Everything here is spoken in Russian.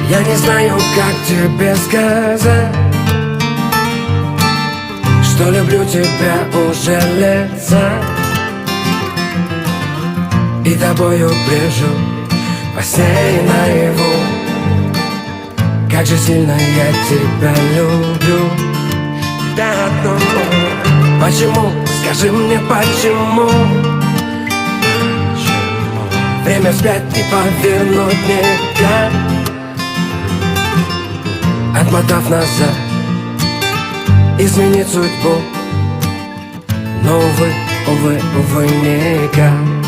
Я не знаю, как тебе сказать, что люблю тебя уже лет за. И тобою брежу во сне и наяву. Как же сильно я тебя люблю. Да, ну, почему? Скажи мне, почему? Время вспять не повернуть никак. Отмотав назад, изменить судьбу. Но увы, увы, увы, никак.